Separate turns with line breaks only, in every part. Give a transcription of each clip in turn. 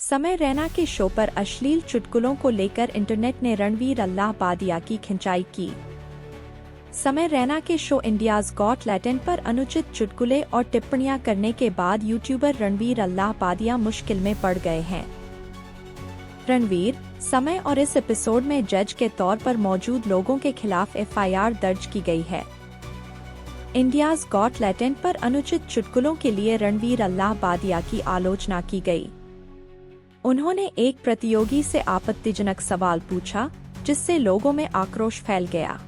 समय रैना के शो पर अश्लील चुटकुलों को लेकर इंटरनेट ने रणवीर अल्लाहबादिया की खिंचाई की। समय रैना के शो इंडियाज गॉट टैलेंट पर अनुचित चुटकुले और टिप्पणियां करने के बाद यूट्यूबर रणवीर अल्लाहबादिया मुश्किल में पड़ गए हैं। रणवीर, समय और इस एपिसोड में जज के तौर पर मौजूद लोगों के खिलाफ एफआईआर दर्ज की गई है। इंडियाज गॉट टैलेंट पर अनुचित चुटकुलों के लिए रणवीर अल्लाहबादिया की आलोचना की गई। उन्होंने एक प्रतियोगी से आपत्तिजनक सवाल पूछा, जिससे लोगों में आक्रोश फैल गया।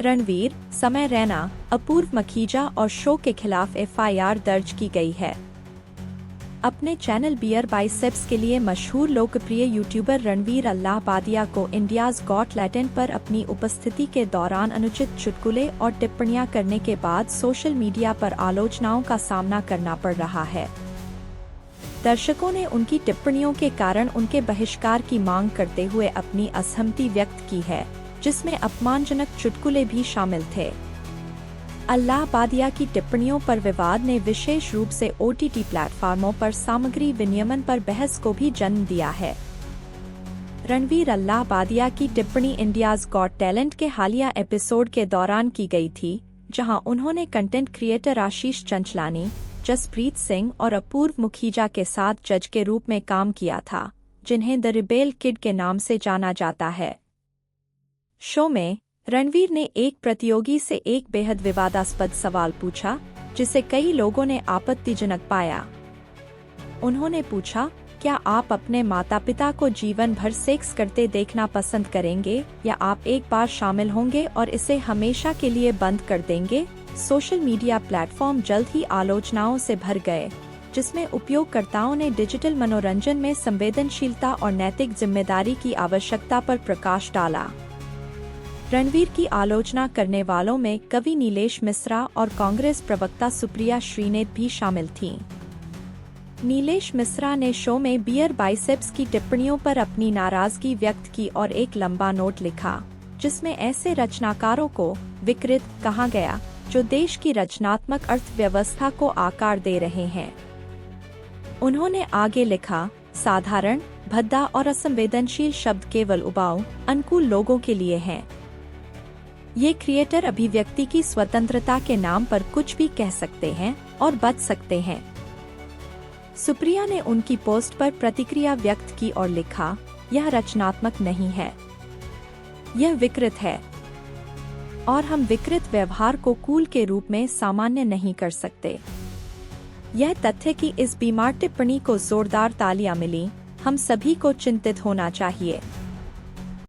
रणवीर, समय रैना, अपूर्व मखीजा और शो के खिलाफ एफआईआर दर्ज की गई है। अपने चैनल बियर बाइसेप्स के लिए मशहूर लोकप्रिय यूट्यूबर रणवीर अल्लाहबादिया को इंडियाज गॉट टैलेंट पर अपनी उपस्थिति के दौरान अनुचित चुटकुले और टिप्पणियां करने के बाद सोशल मीडिया पर आलोचनाओं का सामना करना पड़ रहा है। दर्शकों ने उनकी टिप्पणियों के कारण उनके बहिष्कार की मांग करते हुए अपनी असहमति व्यक्त की है, जिसमें अपमानजनक चुटकुले भी शामिल थे। अल्लाहबादिया की टिप्पणियों पर विवाद ने विशेष रूप से ओटीटी प्लेटफार्मों पर सामग्री विनियमन पर बहस को भी जन्म दिया है। रणवीर अल्लाहबादिया की टिप्पणी इंडियाज गॉट टैलेंट के हालिया एपिसोड के दौरान की गई थी, जहां उन्होंने कंटेंट क्रिएटर आशीष चंचलानी, जसप्रीत सिंह और अपूर्व मुखीजा के साथ जज के रूप में काम किया था, जिन्हें द रिबेल किड के नाम से जाना जाता है। शो में रणवीर ने एक प्रतियोगी से एक बेहद विवादास्पद सवाल पूछा, जिसे कई लोगों ने आपत्तिजनक पाया। उन्होंने पूछा, क्या आप अपने माता पिता को जीवन भर सेक्स करते देखना पसंद करेंगे या आप एक बार शामिल होंगे और इसे हमेशा के लिए बंद कर देंगे? सोशल मीडिया प्लेटफॉर्म जल्द ही आलोचनाओं से भर गए, जिसमें उपयोगकर्ताओं ने डिजिटल मनोरंजन में संवेदनशीलता और नैतिक जिम्मेदारी की आवश्यकता पर प्रकाश डाला। रणवीर की आलोचना करने वालों में कवि नीलेश मिश्रा और कांग्रेस प्रवक्ता सुप्रिया श्रीनेत भी शामिल थीं। नीलेश मिश्रा ने शो में बियर बाइसेप्स की टिप्पणियों पर अपनी नाराजगी व्यक्त की और एक लंबा नोट लिखा, जिसमें ऐसे रचनाकारों को विकृत कहा गया जो देश की रचनात्मक अर्थव्यवस्था को आकार दे रहे हैं। उन्होंने आगे लिखा, साधारण, भद्दा और असंवेदनशील शब्द केवल उबाऊ, अनुकूल लोगों के लिए हैं। ये क्रिएटर अभिव्यक्ति की स्वतंत्रता के नाम पर कुछ भी कह सकते हैं और बच सकते हैं। सुप्रिया ने उनकी पोस्ट पर प्रतिक्रिया व्यक्त की और लिखा, यह रचनात्मक नहीं है, यह विकृत है और हम विकृत व्यवहार को कूल के रूप में सामान्य नहीं कर सकते। यह तथ्य कि इस बीमार टिप्पणी को जोरदार तालियां मिली, हम सभी को चिंतित होना चाहिए।